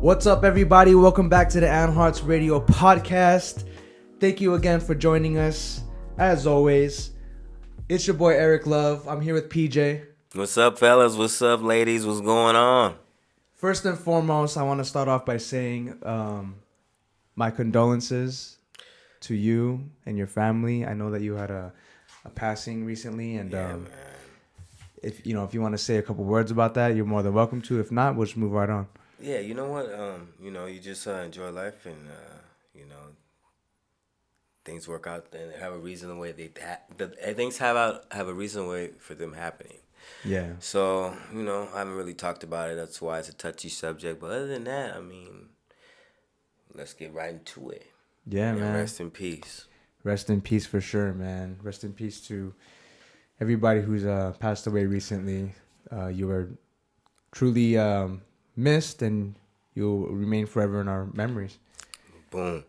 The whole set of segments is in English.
What's up, everybody? Welcome back to the Hearts Radio podcast. Thank you again for joining us. As always, it's your boy Eric Love. I'm here with PJ. What's up, fellas? What's up, ladies? What's going on? First and foremost, I want to start off by saying my condolences to you and your family. I know that you had a passing recently, and Man. if you want to say a couple words about that, you're more than welcome to. If not, we'll just move right on. Yeah, you know what? You just enjoy life, and things work out and have a reason the way things have a reason the way for them happening. Yeah. So I haven't really talked about it. That's why it's a touchy subject. But other than that, let's get right into it. Yeah, and man. Rest in peace. Rest in peace for sure, man. Rest in peace to everybody who's passed away recently. You were truly missed, and you'll remain forever in our memories. Boom.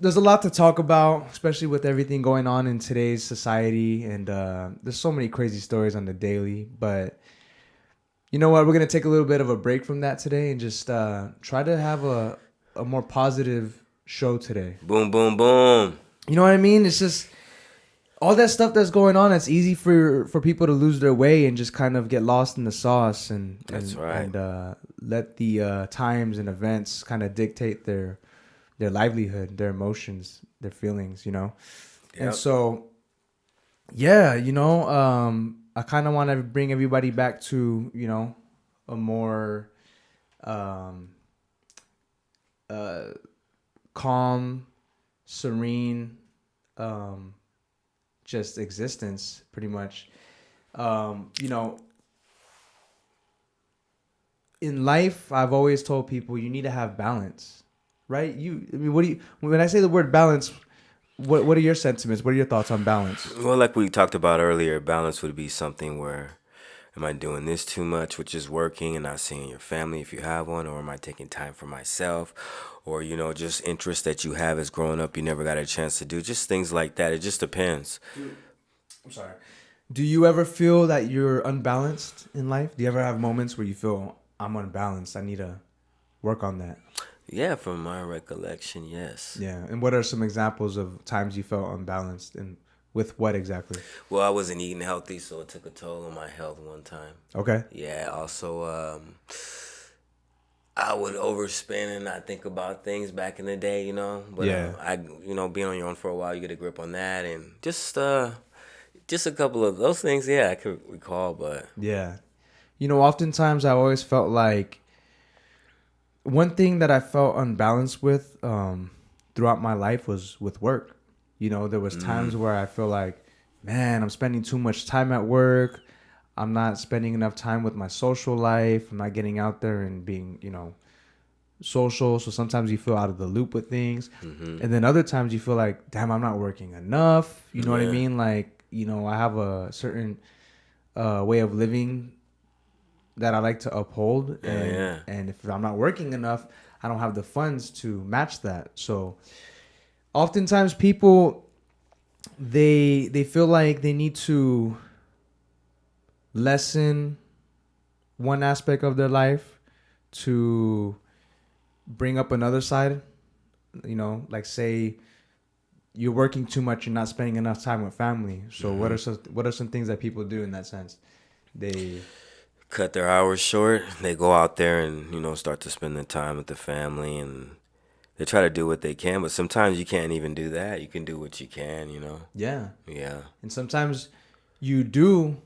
There's a lot to talk about, especially with everything going on in today's society, and there's so many crazy stories on the daily. But you know what? We're going to take a little bit of a break from that today and just try to have a more positive show today. Boom, boom, boom. You know what I mean? It's just all that stuff that's going on. It's easy for people to lose their way and just kind of get lost in the sauce and That's right. And let the times and events kind of dictate their livelihood, their emotions, their feelings, Yep. And so, yeah, I kind of want to bring everybody back to, a more calm, serene, just existence, pretty much. In life, I've always told people you need to have balance. Right? When I say the word balance, what are your sentiments? What are your thoughts on balance? Well, like we talked about earlier, balance would be something where, am I doing this too much, which is working and not seeing your family if you have one, or am I taking time for myself, or just interests that you have as growing up you never got a chance to do, just things like that. It just depends. I'm sorry. Do you ever feel that you're unbalanced in life? Do you ever have moments where you feel I'm unbalanced? I need to work on that. Yeah, from my recollection, yes. Yeah, and what are some examples of times you felt unbalanced, and with what exactly? Well, I wasn't eating healthy, so it took a toll on my health one time. Okay. Yeah, also, I would overspend and not think about things back in the day, But Yeah. being on your own for a while, you get a grip on that, and just a couple of those things, yeah, I could recall, but... Yeah. Oftentimes I always felt like one thing that I felt unbalanced with throughout my life was with work. There was times where I feel like, man, I'm spending too much time at work. I'm not spending enough time with my social life. I'm not getting out there and being, social. So sometimes you feel out of the loop with things. Mm-hmm. And then other times you feel like, damn, I'm not working enough. You know what I Yeah. mean? Like, I have a certain way of living that I like to uphold, and if I'm not working enough, I don't have the funds to match that. So oftentimes people they feel like they need to lessen one aspect of their life to bring up another side. Like say you're working too much, you're not spending enough time with family. So what are some things that people do in that sense? They cut their hours short. They go out there and, start to spend the time with the family, and they try to do what they can, but sometimes you can't even do that. You can do what you can, Yeah. Yeah. And sometimes you do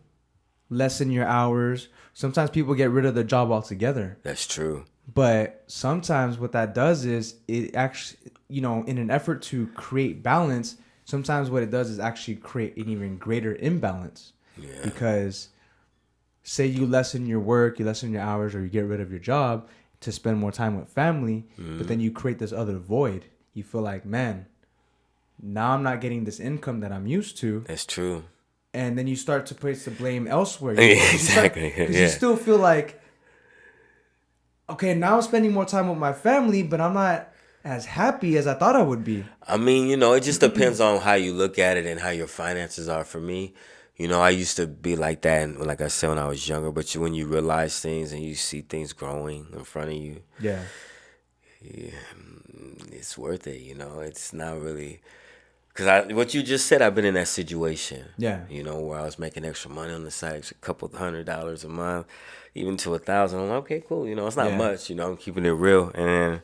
lessen your hours. Sometimes people get rid of their job altogether. That's true. But sometimes what that does is it actually, in an effort to create balance, sometimes what it does is actually create an even greater imbalance. Yeah. Because say you lessen your work, you lessen your hours, or you get rid of your job to spend more time with family, but then you create this other void. You feel like, man, now I'm not getting this income that I'm used to. That's true. And then you start to place the blame elsewhere. Exactly. Because you still feel like, okay, now I'm spending more time with my family, but I'm not as happy as I thought I would be. It just depends on how you look at it and how your finances are. For me, You know, I used to be like that, and like I said, when I was younger. But when you realize things and you see things growing in front of you, Yeah. yeah, it's worth it. You know, it's not really because what you just said. I've been in that situation. Yeah. You know, where I was making extra money on the side, a couple $100 a month, even to 1,000. I'm like, okay, cool. You know, it's not Yeah. much. You know, I'm keeping it real. And then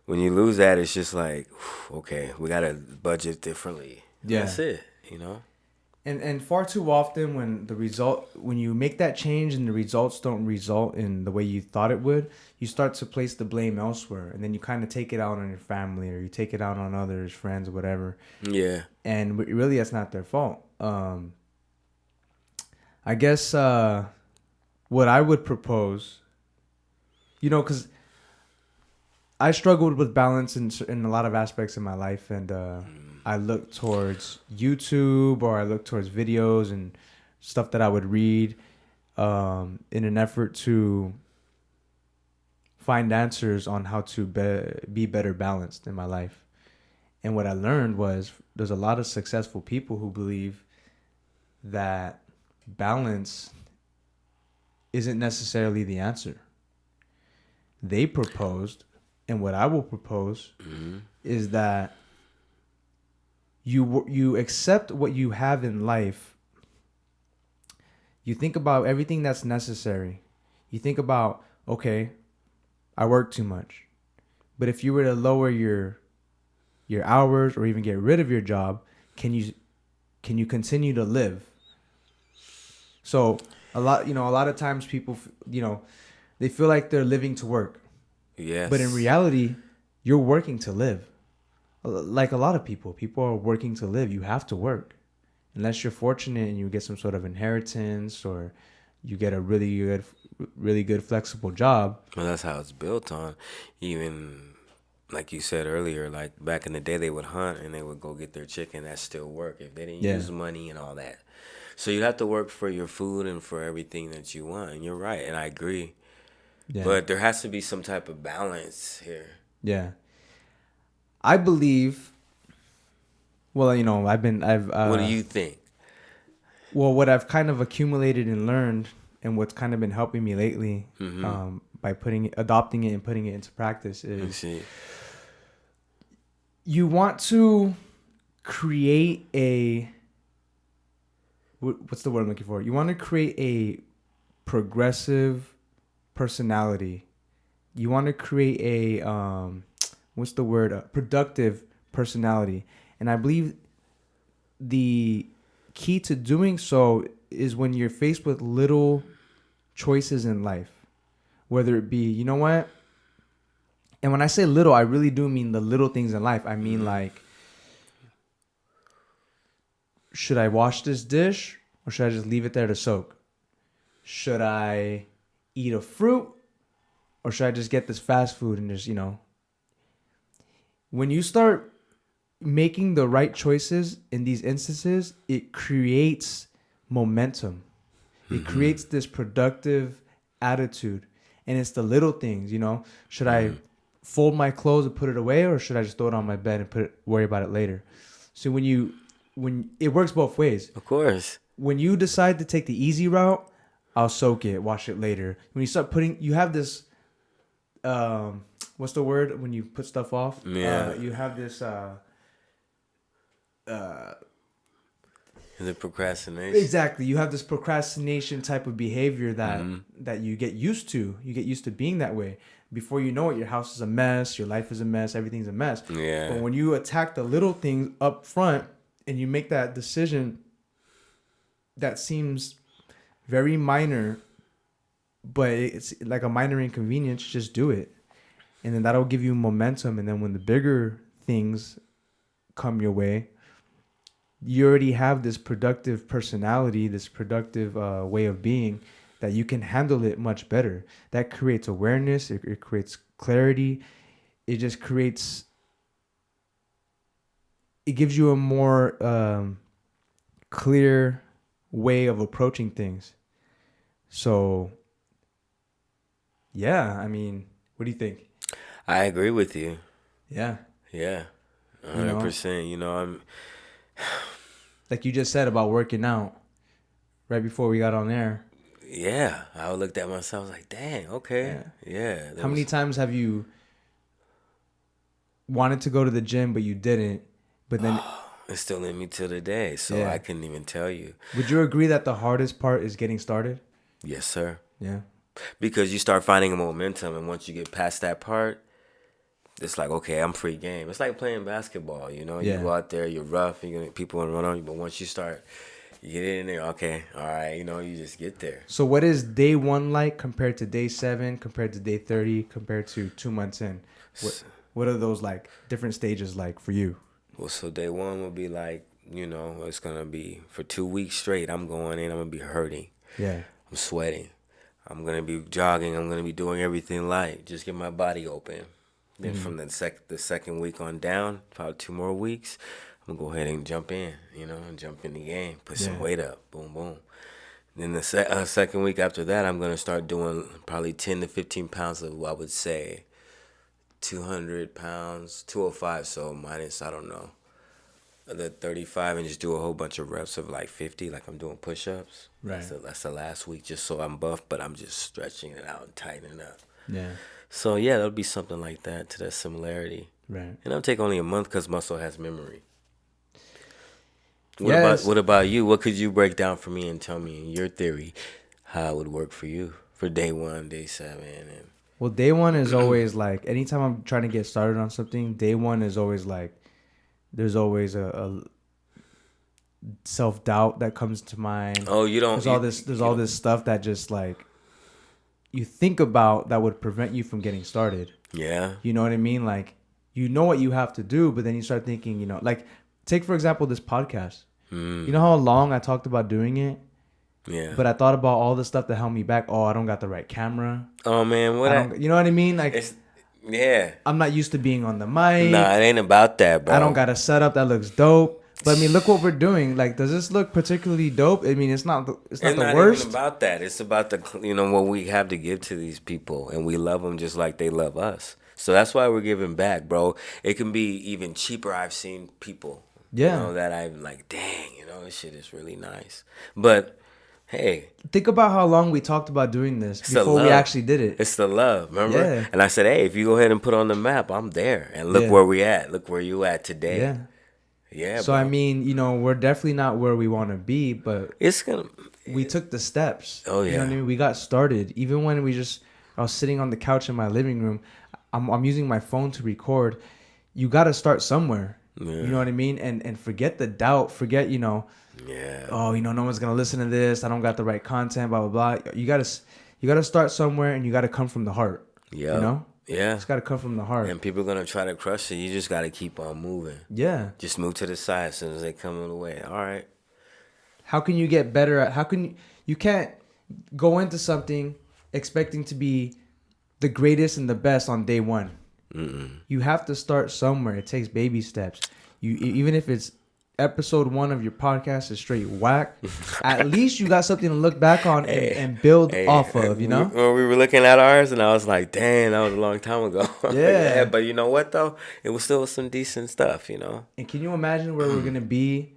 when you lose that, it's just like, okay, we gotta budget differently, and Yeah. that's it. You know. And far too often when you make that change and the results don't result in the way you thought it would, you start to place the blame elsewhere, and then you kind of take it out on your family, or you take it out on others, friends, or whatever. Yeah. And really, that's not their fault. I guess what I would propose, because I struggled with balance in a lot of aspects of my life, and I look towards YouTube, or I look towards videos and stuff that I would read in an effort to find answers on how to be better balanced in my life. And what I learned was there's a lot of successful people who believe that balance isn't necessarily the answer. They proposed, and what I will propose is that you accept what you have in life. You think about everything that's necessary. You think about, okay, I work too much. But if you were to lower your hours or even get rid of your job, can you continue to live? So a lot of times people, they feel like they're living to work. But in Yes. reality, you're working to live. Like a lot of people are working to live. You have to work. Unless you're fortunate and you get some sort of inheritance, or you get a really good flexible job. Well, that's how it's built on. Even like you said earlier, like back in the day, they would hunt and they would go get their chicken. That still work if they didn't Yeah. use money and all that. So you have to work for your food and for everything that you want. And you're right, and I agree. Yeah. But there has to be some type of balance here. Yeah. I believe, well, I've What do you think? well, what I've kind of accumulated and learned, and what's kind of been helping me lately, by adopting it and putting it into practice, I is see. you want to create what's the word I'm looking for? You want to create a progressive personality. You want to create a what's the word? A productive personality. And I believe the key to doing so is when you're faced with little choices in life, whether it be, you know what? And when I say little, I really do mean the little things in life. I mean, like, should I wash this dish, or should I just leave it there to soak? Should I eat a fruit, or should I just get this fast food and just, when you start making the right choices in these instances, it creates momentum. It creates this productive attitude. And it's the little things, Should I fold my clothes and put it away, or should I just throw it on my bed and worry about it later? So when it works both ways. Of course. When you decide to take the easy route, I'll soak it, wash it later. When you start you have this, what's the word when you put stuff off? Yeah. You have this, The procrastination. exactly. You have this procrastination type of behavior that you get used to. You get used to being that way. Before you know it, your house is a mess, your life is a mess, everything's a mess. Yeah. But when you attack the little things up front and you make that decision that seems very minor, but it's like a minor inconvenience, just do it. And then that'll give you momentum. And then when the bigger things come your way, you already have this productive personality, this productive way of being, that you can handle it much better. That creates awareness. It creates clarity. It just creates, it gives you a more clear way of approaching things. So, yeah, I mean, what do you think? I agree with you. Yeah. Yeah. You know, 100%. You know, I'm like you just said about working out. right before we got on air. Yeah, I looked at myself like, dang, okay, Yeah. yeah. There How many was times have you wanted to go to the gym but you didn't? But then, it's still in me till today, so I yeah. couldn't even tell you. Would you agree that the hardest part is getting started? Yes, sir. Yeah. Because you start finding a momentum, and once you get past that part, it's like, okay, I'm free game. It's like playing basketball. You Yeah. go out there, you're rough, people want to run on you, but once you start, you get in there. Okay, all right, you just get there. So what is day one like compared to day 7, compared to day 30, compared to 2 months in? What what are those like different stages like for you? Well, so day one will be like, it's gonna be for 2 weeks straight. I'm going in. I'm gonna be hurting. Yeah. I'm sweating. I'm gonna be jogging. I'm gonna be doing everything light. Just get my body open. Then Mm-hmm. from the second week on down, about 2 more weeks, I'm gonna go ahead and jump in. And jump in the game. Put some Yeah. weight up. Boom, boom. Then the second week after that, I'm gonna start doing probably 10 to 15 pounds of, I would say, 200 pounds, 205. So minus, I don't know, the 35, and just do a whole bunch of reps of like 50, like I'm doing push-ups. Right. That's the last week, just so I'm buff, but I'm just stretching it out and tightening up. Yeah. So yeah, that'll be something like that, to that similarity. Right. And it'll take only a month because muscle has memory. Yes. What about you? What could you break down for me and tell me in your theory how it would work for you for day 1, day 7, and Well, day one is always like anytime I'm trying to get started on something, day one is always like there's always a self doubt that comes to mind. oh, you don't. There's You all don't- this stuff that just like you think about that would prevent you from getting started. Yeah. You know what I mean? Like you know what you have to do, but then you start thinking, like take for example this podcast. You know how long I talked about doing it? Yeah. But I thought about all the stuff that held me back. Oh, I don't got the right camera. Oh man, I don't. You know what I mean? Like It's yeah. I'm not used to being on the mic. Nah, it ain't about that, bro. I don't got a setup that looks dope. But I mean, look what we're doing. Like, does this look particularly dope? I mean, it's not. It's not It's the not worst. even about that. It's about what we have to give to these people, and we love them just like they love us. So that's why we're giving back, bro. It can be even cheaper. I've seen people, Yeah. that I'm like, dang, this shit is really nice. But hey, Think about how long we talked about doing this it's the before we love. actually did it. It's the love, remember? Yeah. And I said, hey, if you go ahead and put on the map, I'm there. And look Yeah. where we at. Look where you at today. Yeah. Yeah, So bro. I mean, we're definitely not where we want to be, but It's gonna. we took the steps. Oh, You know what I yeah. mean? We got started. Even when I was sitting on the couch in my living room. I'm using my phone to record. You got to start somewhere. Yeah. You know what I mean? And forget the doubt. Forget Yeah. oh, no one's gonna listen to this. I don't got the right content. Blah blah blah. You gotta start somewhere, and you gotta come from the heart. Yeah. Yeah. It's gotta come from the heart. And people are gonna try to crush it. You just gotta keep on moving. Yeah. Just move to the side as soon as they come in the way. All right. How can you get better at? How can you can't go into something expecting to be the greatest and the best on day one. You have to start somewhere. It takes baby steps. Even if it's episode 1 of your podcast is straight whack, at least you got something to look back on and build off of, When we were looking at ours, and I was like, dang, that was a long time ago. Yeah. But you know what, though? It was still some decent stuff, And can you imagine where we're going to be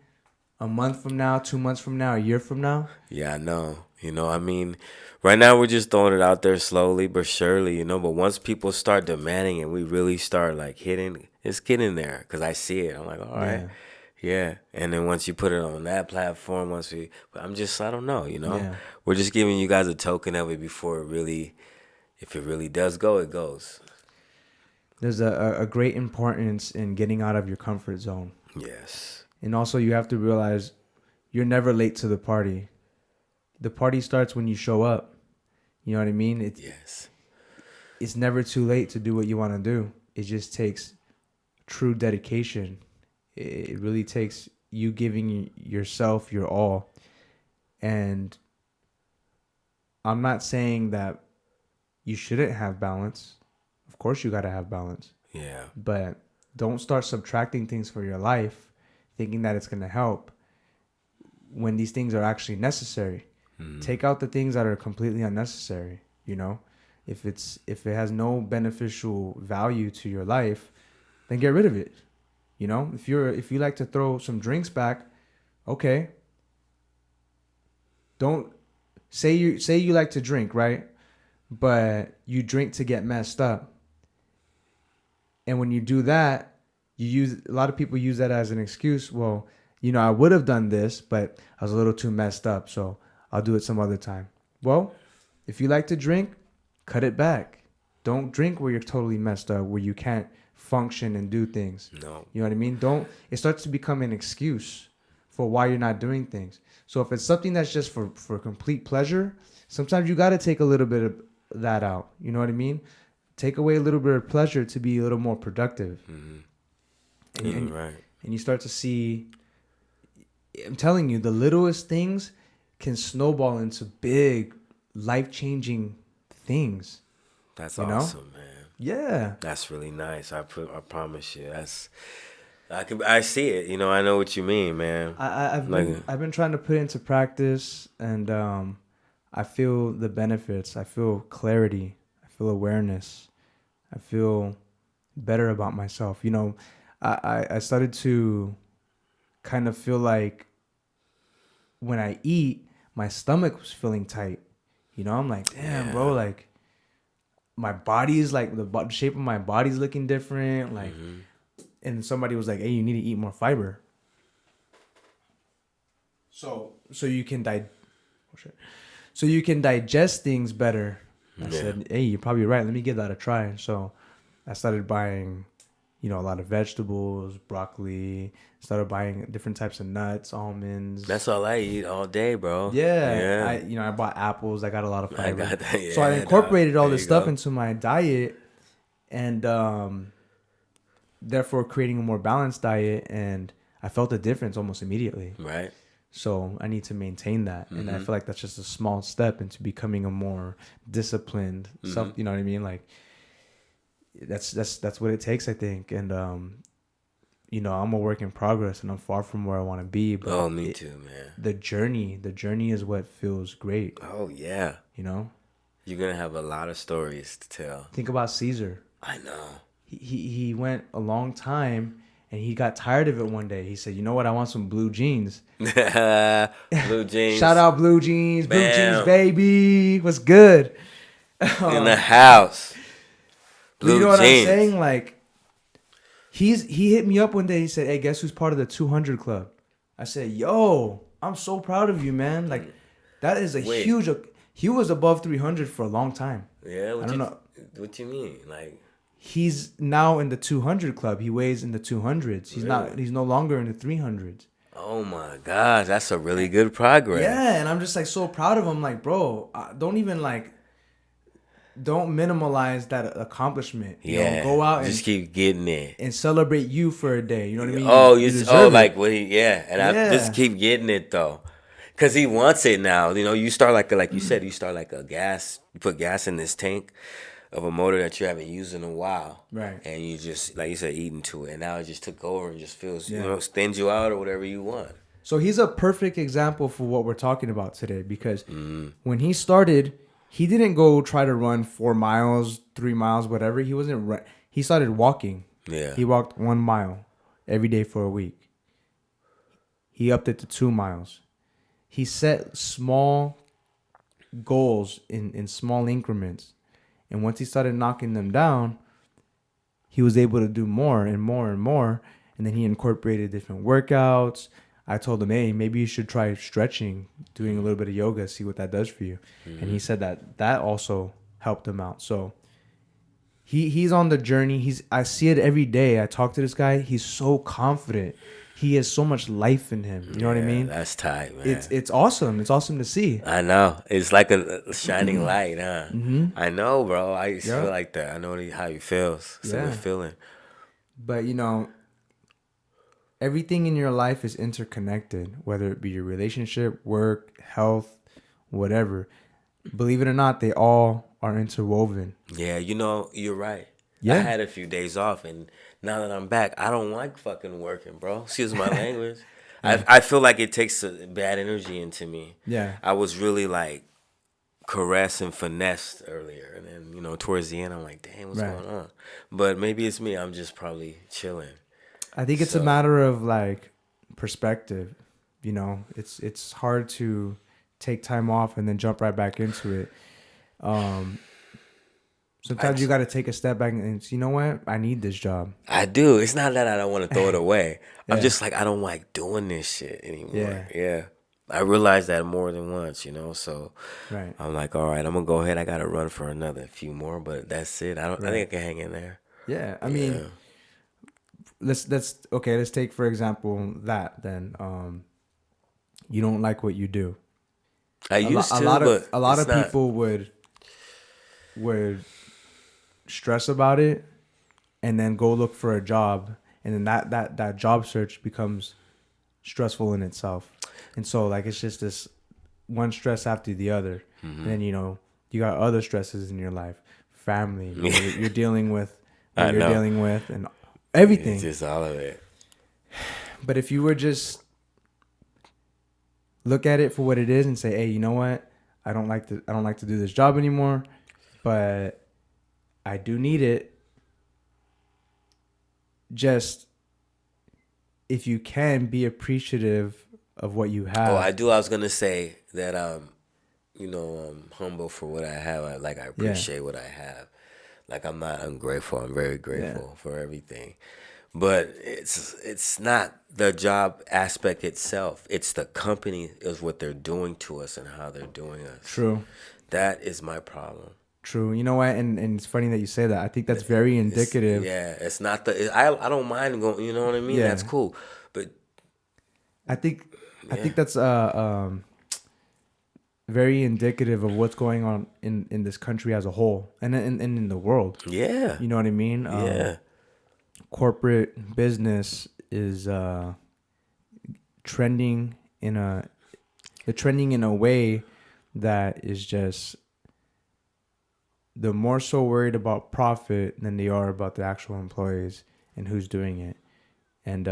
a month from now, 2 months from now, a year from now? Yeah, I know. I mean, right now we're just throwing it out there slowly but surely, but once people start demanding and we really start like hitting, it's getting there because I see it. I'm like, all right. Yeah. And then once you put it on that platform, I don't know, Yeah. We're just giving you guys a token of it before if it really does go, it goes. There's a great importance in getting out of your comfort zone. Yes. And also you have to realize you're never late to the party. The party starts when you show up. You know what I mean? Yes. It's never too late to do what you want to do. It just takes true dedication. It really takes you giving yourself your all. And I'm not saying that you shouldn't have balance. Of course you got to have balance. Yeah. But don't start subtracting things for your life thinking that it's going to help when these things are actually necessary. Take out the things that are completely unnecessary. If it has no beneficial value to your life, then get rid of it. If you like to throw some drinks back, okay, Don't say you like to drink, right? But you drink to get messed up. And when you do that, you use a lot of people use that as an excuse. Well, I would have done this, but I was a little too messed up, so I'll do it some other time. Well, if you like to drink, cut it back. Don't drink where you're totally messed up, where you can't function and do things. No. You know what I mean? Don't. It starts to become an excuse for why you're not doing things. So if it's something that's just for complete pleasure, sometimes you got to take a little bit of that out. You know what I mean? Take away a little bit of pleasure to be a little more productive. Right. And you start to see, I'm telling you, the littlest things can snowball into big, life-changing things. That's you know? awesome, man. Yeah. That's really nice. I promise you. I see it. I know what you mean, man. I've been trying to put it into practice, and I feel the benefits. I feel clarity. I feel awareness. I feel better about myself. I started to kind of feel like when I eat, my stomach was feeling tight. I'm like, damn, bro, like my body is like the shape of my body's looking different. Like, and somebody was like, hey, you need to eat more fiber. So you can so you can digest things better. I said, hey, you're probably right. Let me give that a try. So I started buying, a lot of vegetables, broccoli, started buying different types of nuts, almonds. That's all I eat all day, bro. Yeah. I bought apples. I got a lot of fiber. I got that. Yeah, so I incorporated all there this you stuff go. into my diet, and therefore creating a more balanced diet. And I felt a difference almost immediately. Right. So I need to maintain that. And I feel like that's just a small step into becoming a more disciplined self. You know what I mean? Like that's what it takes, I think. And I'm a work in progress, and I'm far from where I want to be. But me too, man. The journey is what feels great. Oh yeah. You're gonna have a lot of stories to tell. Think about Caesar. I know. He went a long time, and he got tired of it one day. He said, "You know what? I want some blue jeans." Blue jeans. Shout out blue jeans. Bam. Blue jeans, baby. What's good? In the house. Blue you know what jeans. I'm saying? Like, he hit me up one day. He said, "Hey, guess who's part of the 200 club?" I said, "Yo, I'm so proud of you, man. Like, that is a huge." He was above 300 for a long time. Yeah, I don't know. What you mean? Like, he's now in the 200 club. He weighs in the 200s. He's not. He's no longer in the 300s. oh my gosh, that's a really good progress. Yeah, and I'm just like so proud of him. Like, bro, don't minimalize that accomplishment. Go out just and keep getting it and celebrate you for a day. You know what I mean? Oh, you deserve it. like what I just keep getting it though, cause he wants it now. You start like you said, you start like a gas. You put gas in this tank of a motor that you haven't used in a while, right? And you just, like you said, eating to it, and now it just took over and just feels thins you out or whatever you want. So he's a perfect example for what we're talking about today, because when he started, he didn't go try to run 4 miles, 3 miles, whatever. He started walking. Yeah. He walked 1 mile every day for a week. He upped it to 2 miles. He set small goals in small increments. And once he started knocking them down, he was able to do more and more and more. And then he incorporated different workouts. I told him, hey, maybe you should try stretching, doing a little bit of yoga, see what that does for you. And he said that also helped him out. So he's on the journey. I see it every day. I talk to this guy. He's so confident. He has so much life in him. You know what I mean? That's tight, man. It's awesome. It's awesome to see. I know. It's like a shining light, huh? I know, bro. I used to feel like that. I know how he feels. It's a good feeling. But, everything in your life is interconnected, whether it be your relationship, work, health, whatever. Believe it or not, they all are interwoven. Yeah, you're right. Yeah. I had a few days off, and now that I'm back, I don't like fucking working, bro. Excuse my language. I feel like it takes a bad energy into me. Yeah. I was really like caressed and finessed earlier, and then towards the end, I'm like, damn, what's going on? But maybe it's me. I'm just probably chilling. I think it's a matter of like perspective. It's hard to take time off and then jump right back into it. Um, I, Sometimes you got to take a step back and you know what? I need this job. I do. It's not that I don't want to throw it away. I'm Yeah, just like, I don't like doing this shit anymore. yeah, Yeah. I realized that more than once, so right, I'm like, all right, I'm gonna go ahead. I gotta run for another few more, but that's it. I right. think I can hang in there. Yeah, I mean, Yeah. let's okay. Let's take for example that then. You don't like what you do. I A lot, used to, but a lot it's of not. people would stress about it and then go look for a job, and then that job search becomes stressful in itself. And so like it's just this one stress after the other, and then you got other stresses in your life, family. You're dealing with what I you're know. dealing with and It's everything. just all of it. But if you were just look at it for what it is and say, hey, you know what? I don't like to do this job anymore, but I do need it. Just if you can be appreciative of what you Oh, I have. do. I was gonna say that I'm humble for what I have. I Yeah. appreciate what I have. Like I'm not ungrateful. I'm very Yeah. grateful for everything. But it's not the job aspect itself. It's the company is what they're doing to us and how they're doing us. True. That is my problem. True. You know what? And it's funny that you say that. I think that's very indicative. It's not I don't mind going. You know what I mean? That's Yeah. cool. But I think I yeah, think that's very indicative of what's going on in this country as a whole and in the world. yeah, You know what I mean? yeah, Corporate business is trending in a they're trending in a way that is just they're more so worried about profit than they are about the actual employees and who's doing it. And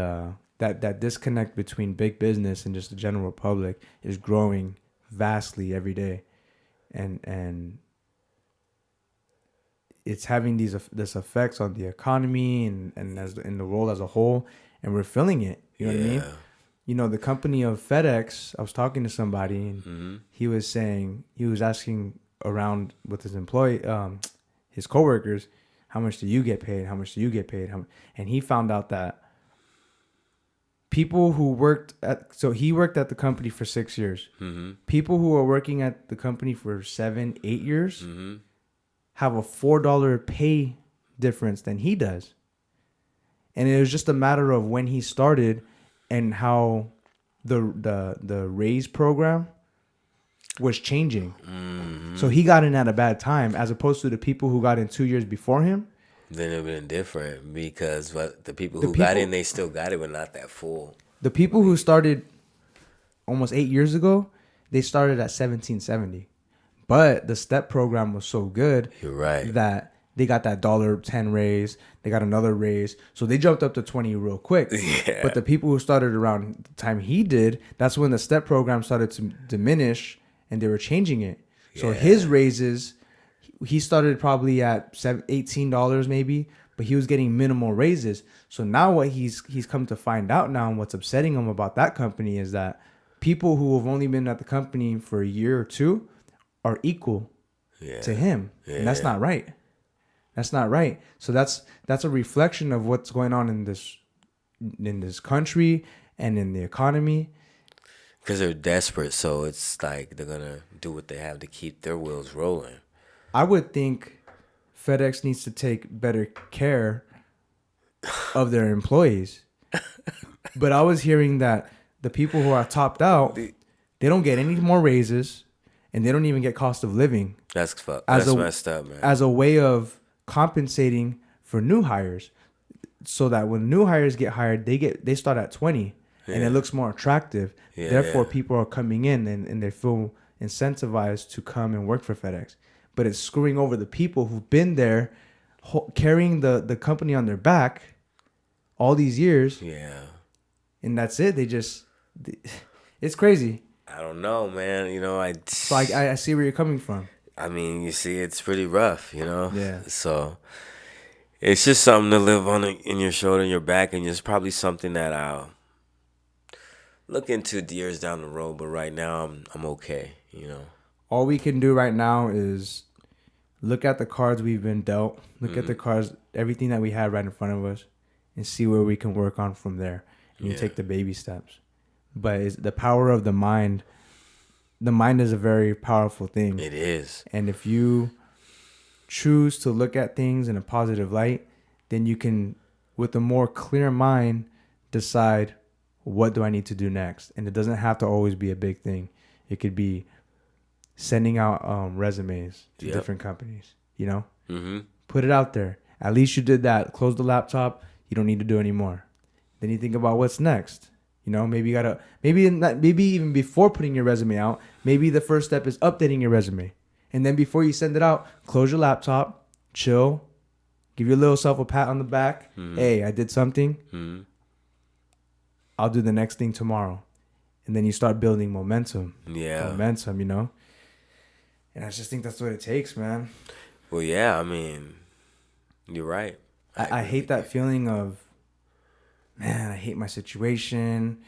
that disconnect between big business and just the general public is growing vastly every day, and it's having this effects on the economy and as in the world as a whole, and we're feeling it. You know what I mean? yeah. The company of FedEx. I was talking to somebody, and he was saying he was asking around with his his coworkers, how much do you get paid? How much do you get paid? And he found out that people who he worked at the company for 6 years. People who are working at the company for 7, 8 years have a $4 pay difference than he does. And it was just a matter of when he started and how the raise program was changing. So he got in at a bad time as opposed to the people who got in 2 years before him. Then it would have been different because what the people The who got in, people they still got it, but not that full. the people who started almost 8 years ago, they started at 1770. But the step program was so good You're right. that they got that $1.10 raise. They got another raise. So they jumped up to 20 real quick. Yeah. But the people who started around the time he did, that's when the step program started to diminish and they were changing it. So his raises, he started probably at $18 maybe, but he was getting minimal raises. So now what he's come to find out now, and what's upsetting him about that company is that people who have only been at the company for a year or two are equal Yeah. to him, and that's Yeah. not right. That's not right. So that's a reflection of what's going on in this country and in the economy. Because they're desperate, so it's like they're gonna do what they have to keep their wheels rolling. I would think FedEx needs to take better care of their employees. But I was hearing that the people who are topped out, they don't get any more raises, and they don't even get cost of living That's fuck. as That's a messed up, man. as a way of compensating for new hires, so that when new hires get hired, they start at 20, and it Yeah. looks more attractive. Yeah, Therefore, yeah. people are coming in and they feel incentivized to come and work for FedEx. But it's screwing over the people who've been there, carrying the company on their back all these years, Yeah. and that's it. It's crazy. I don't know, man. So I see where you're coming from. I mean, you see, it's pretty rough, Yeah. So it's just something to live on in your shoulder and your back, and it's probably something that look into years down the road, but right now I'm okay. All we can do right now is look at the cards we've been dealt, look at the Hmm. cards, everything that we have right in front of us, and see where we can work on from there. And you Yeah, take the baby steps. But it's the power of the mind. The mind is a very powerful thing. it is. And if you choose to look at things in a positive light, then you can, with a more clear mind, decide what do I need to do next. And it doesn't have to always be a big thing. It could be sending out resumes to Yep. different companies. You know, Hmm. put it out there. At least you did that. Close the laptop. You don't need to do anymore. Then you think about what's next. You know, maybe you gotta maybe even before putting your resume out, maybe the first step is updating your resume. And then before you send it out, close your laptop, chill, give your little self a pat on the back. Hmm. Hey, I did something. Hmm. I'll do the next thing tomorrow. And then you start building momentum. Yeah. Momentum, you know? And I just think that's what it takes, man. Well, yeah. I mean, you're right. I I agree hate with you. that feeling of, man, I hate my situation.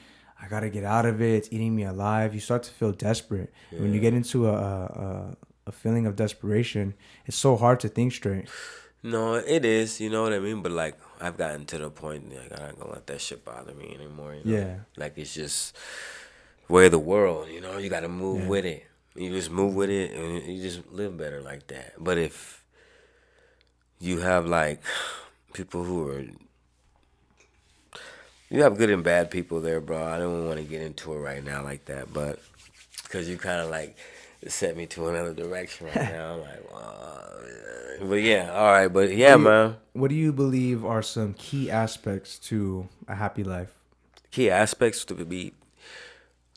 I gotta get out of it. It's eating me alive. You start to feel desperate. And when you Yeah. get into a feeling of desperation, it's so hard to think straight. No, it is. You know what I mean. But like, I've gotten to the point like I'm not gonna let that shit bother me anymore. Yeah, Like it's just way of the world. You got to move yeah, with it. You just move with it, and you just live better like that. But if you have like people who are, you have good and bad people there, bro. I don't want to get into it right now like that, but because you kind of like set me to another direction right now. I'm like, but yeah, all right, but What yeah, do you man. what do you believe are some key aspects to a happy life? Key aspects to be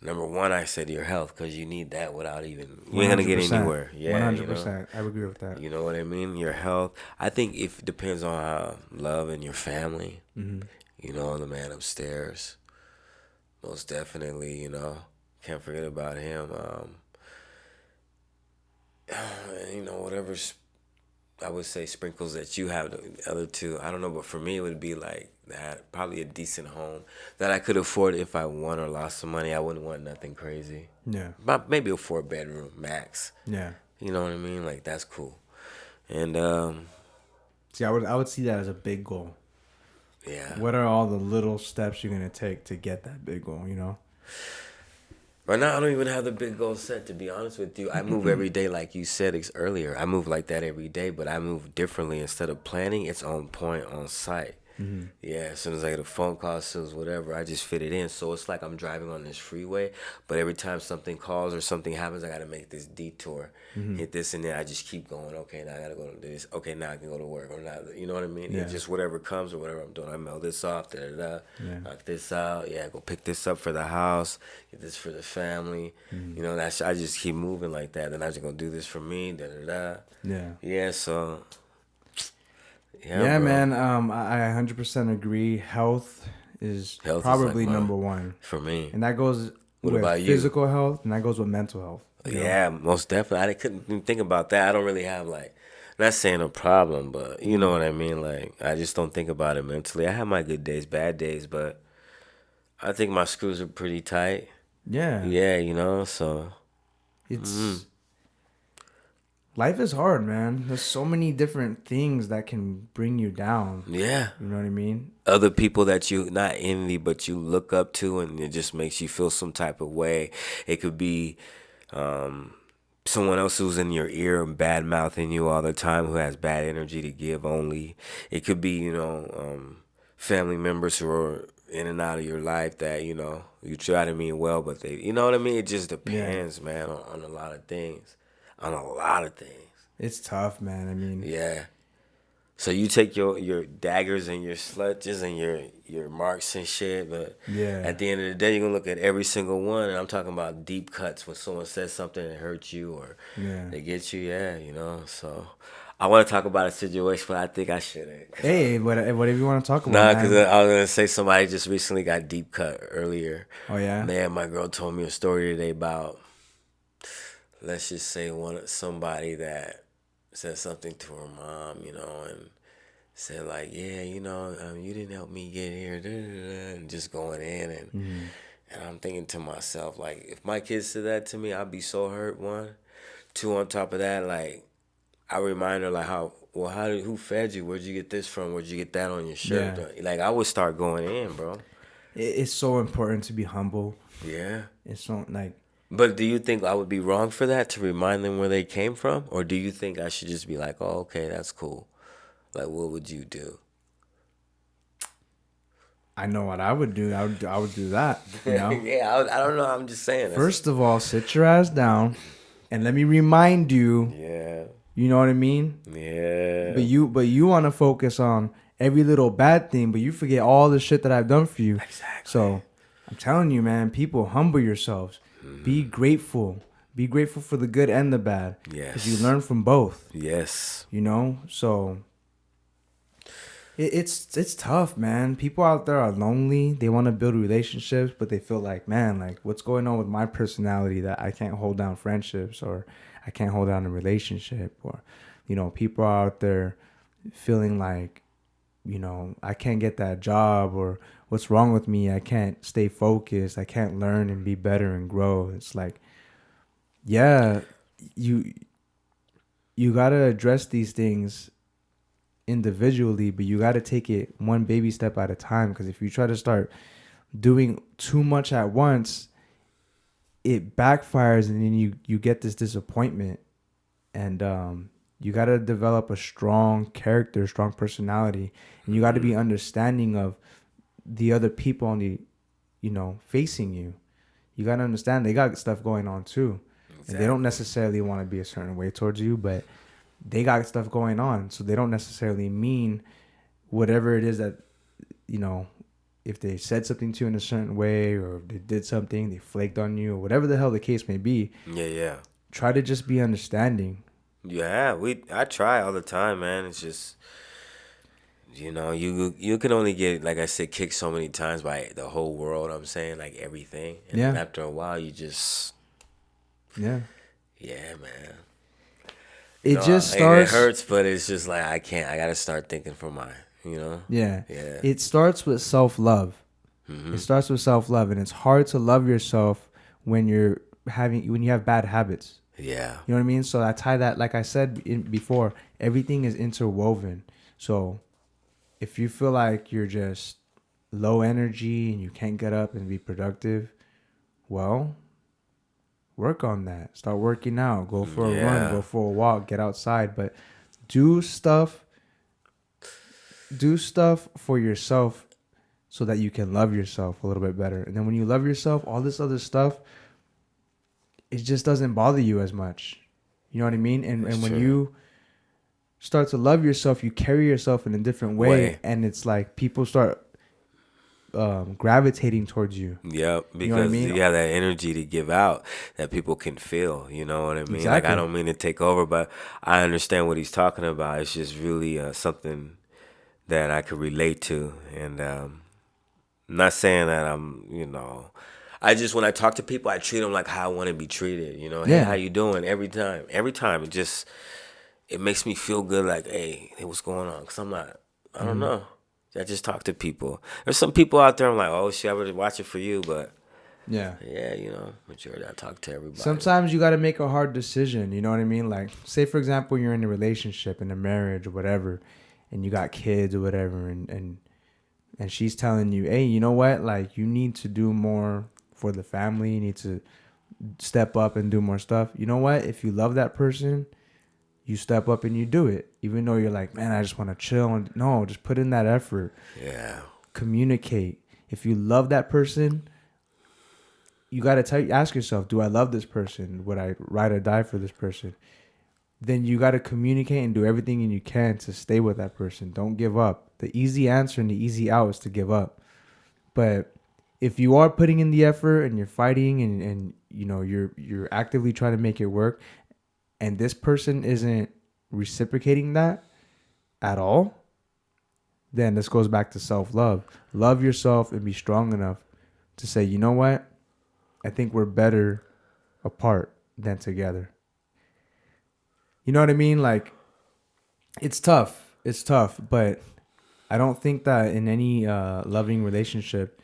number one. I said your health because you need that without even you One ain't gonna hundred get percent. anywhere. One Yeah, hundred percent. I agree with that. you know what I mean. Your health. I think if it depends on how love and your family. Hmm. The man upstairs, most definitely. Can't forget about him. Whatever I would say sprinkles that you have, the other two, I don't know, but for me, it would be like that. Probably a decent home that I could afford if I won or lost some money. I wouldn't want nothing crazy. Yeah, But maybe a 4 bedroom max. yeah. You know what I mean? Like, that's cool. And, See, I would see that as a big goal. yeah. What are all the little steps you're gonna take to get that big goal? You know? Right now, I don't even have the big goal set, to be honest with you. I move every day, like you said earlier. I move like that every day, but I move differently. Instead of planning, it's on point, on site. Hmm. Yeah, as soon as I get a phone call, as soon as whatever, I just fit it in. So it's like I'm driving on this freeway, but every time something calls or something happens, I got to make this detour, Hmm. hit this, and then I just keep going. Okay, now I got to go to this. Okay, now I can go to work. Or not, you know what I mean? It's Yeah, just whatever comes or whatever I'm doing. I mail this off, da da da, yeah. knock this out. Yeah, go pick this up for the house, get this for the family. Hmm. That's I just keep moving like that. Then I just gonna do this for me, da da da. Yeah. Yeah, so yeah, Yeah, bro. man. I 100% agree. Health is Health is like probably my number one, for me. and that goes What with about you? physical health, and that goes with mental health. You know? Yeah, most definitely. I couldn't even think about that. I don't really have like, not saying a problem, but you know Hmm. what I mean. Like, I just don't think about it mentally. I have my good days, bad days, but I think my screws are pretty tight. Yeah. Yeah, so It's life is hard, man. There's so many different things that can bring you down. yeah. You know what I mean? Other people that you not envy, but you look up to, and it just makes you feel some type of way. It could be um, someone else who's in your ear and bad mouthing you all the time, who has bad energy to give only. It could be, family members who are in and out of your life that, you try to mean well, but they, you know what I mean? It just Yeah. depends, man, on a lot of things. On a lot of things. It's tough, man. I mean, Yeah. So you take your daggers and your sludges and your marks and shit, but yeah. at the end of the day, you're gonna look at every single one. And I'm talking about deep cuts when someone says something that hurts you or Yeah. they get you. Yeah, So I want to talk about a situation, but I think I shouldn't. Hey, whatever you want to talk about, Nah, because man. I was gonna say somebody just recently got deep cut earlier. Oh yeah. Man, my girl told me a story today about, let's just say, somebody that said something to her mom, and said like, yeah, you didn't help me get here, da, da, da, and just going in, and Hmm. And I'm thinking to myself, like, if my kids said that to me, I'd be so hurt. One, two. On top of that, like, I remind her like who fed you? Where'd you get this from? Where'd you get that on your shirt? Yeah. Like, I would start going in, bro. It's so important to be humble. Yeah. It's so like But do you think I would be wrong for that to remind them where they came from, or do you think I should just be like, oh, okay, that's cool? Like, what would you do? I know what I would do. I would do that. Yeah, I don't know. I'm just saying. First of all, sit your ass down and let me remind you. Yeah, You know what I mean? yeah, But you want to focus on every little bad thing, but you forget all the shit that I've done for you. exactly. So I'm telling you, man, people, humble yourselves. Be grateful. Be grateful for the good and the bad. Because you Yes, learn from both. yes, So it's tough, man. People out there are lonely. They want to build relationships, but they feel like, man, like what's going on with my personality that I can't hold down friendships, or I can't hold down a relationship, or people are out there feeling like, I can't get that job, or what's wrong with me? I can't stay focused. I can't learn and be better and grow. It's like, yeah, you you got to address these things individually, but you got to take it one baby step at a time, because if you try to start doing too much at once, it backfires, and then you get this disappointment. And you got to develop a strong character, strong personality, and you got to be understanding of the other people on the facing you. You got to understand they got stuff going on too, and they don't exactly. necessarily want to be a certain way towards you, but they got stuff going on, so they don't necessarily mean whatever it is that, if they said something to you in a certain way, or if they did something, they flaked on you, or whatever the hell the case may be. Yeah, yeah, Try to just be understanding. yeah. I try all the time, man. It's just you can only get, like I said, kicked so many times by the whole world. I'm saying, like, everything, and then Yeah, after a while, you just yeah. yeah, man. It just And it starts. hurts, but it's just like I can't. I gotta start thinking for mine. Yeah, Yeah. it starts with self-love. It starts with self-love, and it's hard to love yourself when when you have bad habits. Yeah. You know what I mean? So I tie that, like I said before, everything is interwoven. So if you feel like you're just low energy and you can't get up and be productive, well, work on that. Start working out. Go for a run. Yeah. Go for a walk. Get outside. But do stuff. Do stuff for yourself so that you can love yourself a little bit better. And then when you love yourself, all this other stuff, it just doesn't bother you as much. You know what I mean? And That's and when true. you start to love yourself, you carry yourself in a different way, Way. and it's like people start gravitating towards you. Yep, You know what I because mean? you have that energy to give out that people can feel. You know what I mean? Like, I Exactly. don't mean to take over, but I understand what he's talking about. It's just really something that I could relate to, and I'm not saying that I just, when I talk to people, I treat them like how I want to be treated. Hey, how Yeah. you doing? Every time, it makes me feel good. Like, hey, what's going on? Cause I'm not, I don't Hmm. know. I just talk to people. There's some people out there I'm like, oh shit, I would watch it for you, but Yeah. yeah, majority I talk to everybody. Sometimes you got to make a hard decision. You know what I mean? Like, say for example, you're in a relationship, in a marriage or whatever, and you got kids or whatever, and she's telling you, hey, you know what? Like, you need to do more for the family. You need to step up and do more stuff. You know what? If you love that person, you step up and you do it. Even though you're like, man, I just want to chill. And no, just put in that effort. Yeah, Communicate. If you love that person, you got to ask yourself, do I love this person? Would I ride or die for this person? Then you got to communicate and do everything you can to stay with that person. Don't give up. The easy answer and the easy out is to give up. But if you are putting in the effort and you're fighting, and you're actively trying to make it work, and this person isn't reciprocating that at all, then this goes back to self-love. Love yourself and be strong enough to say, you know what? I think we're better apart than together. You know what I mean? Like, it's tough. It's tough, but I don't think that in any loving relationship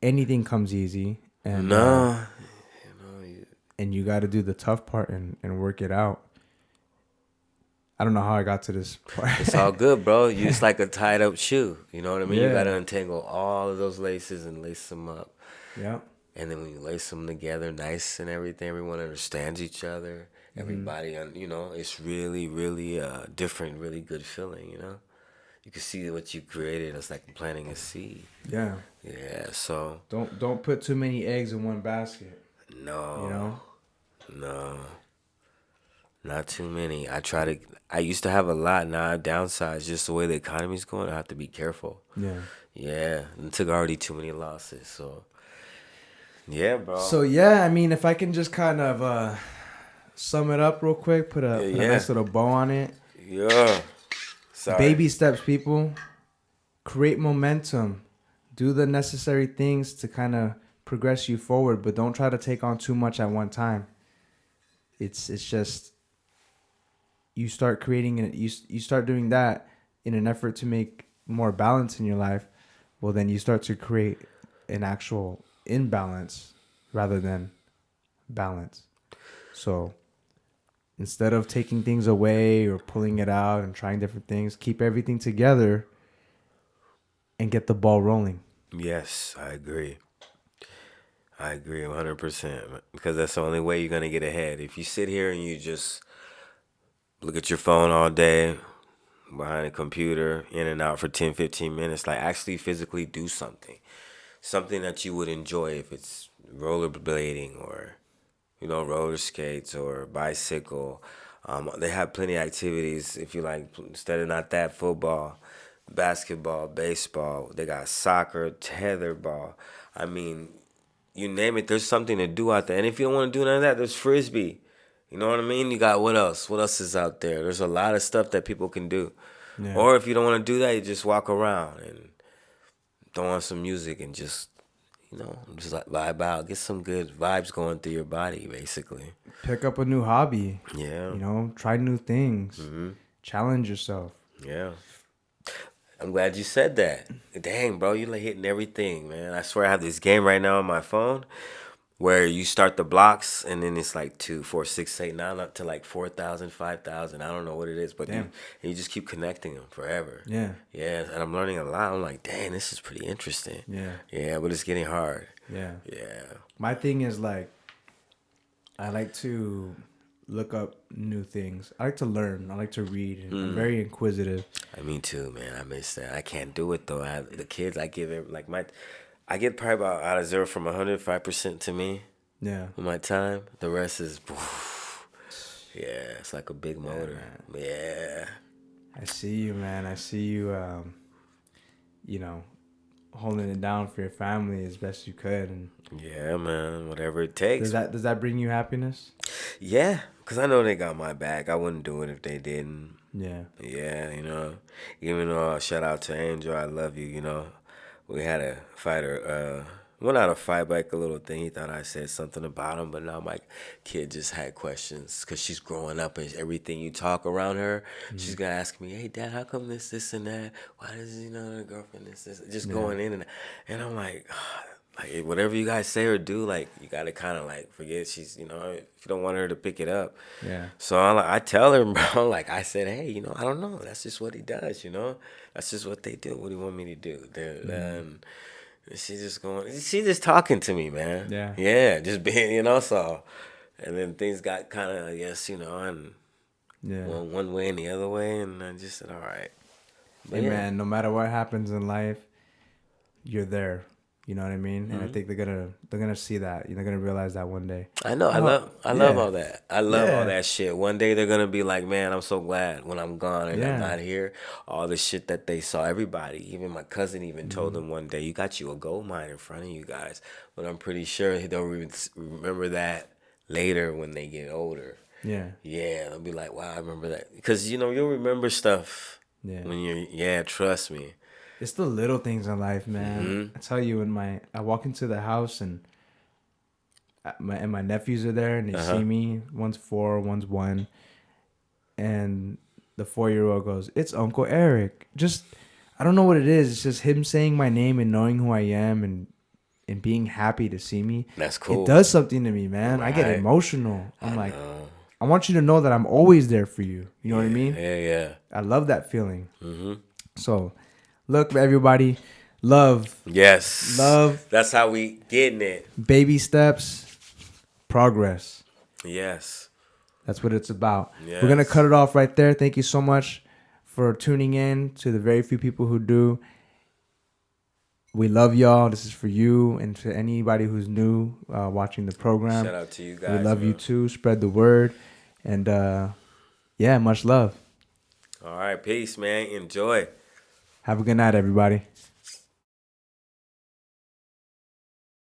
anything comes easy, No, you know, and you got to do the tough part and work it out. I don't know how I got to this part. it's all good, bro. You just like a tied up shoe. You know what I mean? You gotta Yeah. untangle all of those laces and lace them up. Yeah. And then when you lace them together, nice and everything, everyone understands each other. Hmm. Everybody, you know, it's really, really different, really good feeling. You know, you can see what you created. It's like planting a seed. Yeah. Yeah. So Don't put too many eggs in one basket. You no, know. no, not too many. I try to. I used to have a lot. Now I downsized. Just the way the economy's going, I have to be careful. Yeah. Yeah, and took already too many losses. So yeah, bro. So yeah, I mean, if I can just kind of sum it up real quick, Yeah, put a yeah, nice little bow on it. yeah. Sorry. Baby steps, people. Create momentum. Do the necessary things to kind of progress you forward, but don't try to take on too much at one time. It's just you start creating it. You start doing that in an effort to make more balance in your life. Well, then you start to create an actual imbalance rather than balance. So instead of taking things away or pulling it out and trying different things, keep everything together and get the ball rolling. Yes, I agree. I agree 100% because that's the only way you're going to get ahead. If you sit here and you just look at your phone all day behind a computer, in and out for 10, 15 minutes, like actually physically do something. Something that you would enjoy if it's rollerblading or, you know, roller skates or bicycle. They have plenty of activities if you like, instead of not that, football, basketball, baseball. They got soccer, tetherball. I mean, you name it, there's something to do out there. And if you don't want to do none of that, there's frisbee. You know what I mean? You got what else? What else is out there? There's a lot of stuff that people can do. Yeah. Or if you don't want to do that, you just walk around and throw on some music and just, you know, just like vibe out. Get some good vibes going through your body, basically. Pick up a new hobby. Yeah. You know, try new things. Challenge yourself. Yeah. I'm glad you said that. Dang, bro, you like hitting everything, man. I swear I have this game right now on my phone where you start the blocks and then it's like 2, 4, 6, 8, 9 up to like 4,000, 5,000. I don't know what it is, but Damn. you just keep connecting them forever. Yeah. Yeah, and I'm learning a lot. I'm like, dang, this is pretty interesting. Yeah. Yeah, but it's getting hard. Yeah. Yeah. My thing is like I like to look up new things. I like to learn. I like to read. And I'm very inquisitive. I mean too, man. I miss that. I can't do it though. The kids, I give it like I get probably about out of 0 from 100, 5% to me Yeah. with my time. The rest is, yeah, it's like a big Yeah, motor. man. Yeah. I see you, man. I see you. You know, holding it down for your family as best you could. And Yeah, man. Whatever it takes. does that bring you happiness? Yeah, because I know they got my back. I wouldn't do it if they didn't. Yeah. Yeah, you know. Even though shout out to Angel, I love you, you know. We had a fighter, well not a fight, but like a little thing. He thought I said something about him, but now my kid just had questions because she's growing up and everything you talk around her, she's gonna ask me, "Hey, Dad, how come this, and that? Why does the girlfriend this?" Just Yeah. going in and I'm like. Like whatever you guys say or do, like you gotta kind of like forget she's, you know, if you don't want her to pick it up. Yeah. So I tell her, bro, like I said, hey, you know, I don't know. That's just what he does, you know. That's just what they do. What do you want me to do? She's just going. She's just talking to me, man. Yeah. Yeah, just being, you know. So, and then things got kind of, I guess, you know, and Yeah. one way and the other way, and I just said, all right. But Hey, yeah, man. No matter what happens in life, you're there. You know what I mean? And I Mm-hmm. think they're gonna see that. They're gonna realize that one day. I know. Oh, I love yeah. all that. I love all Yeah. that shit. One day they're gonna be like, man, I'm so glad when I'm gone and I'm Yeah. not here. All the shit that they saw, everybody, even my cousin, even told them one day, you got you a gold mine in front of you guys. But I'm pretty sure they'll remember that later when they get older. Yeah. Yeah, they'll be like, wow, I remember that because you know you'll remember stuff Yeah. when you're. Yeah, trust me. It's the little things in life, man. Mm-hmm. I tell you, I walk into the house and my nephews are there and they see me. One's 4, one's 1, and the 4-year-old goes, "It's Uncle Eric." Just I don't know what it is. It's just him saying my name and knowing who I am, and and being happy to see me, That's it cool. does something to me, man. I get Right. emotional. I'm I like, know. I want you to know that I'm always there for you. You know what I Yeah, mean? yeah, yeah. I love that feeling. Mm-hmm. So, look, everybody, love, Yes. love, That's how we getting it. baby steps, progress. Yes. That's what it's about. We're going to cut Yes. it off right there. Thank you so much for tuning in to the very few people who do. We love y'all. This is for you and to anybody who's new watching the program. Shout out to you We guys, love you man. too. Spread the word. And yeah, much love. All right, peace, man. Enjoy. Have a good night, everybody.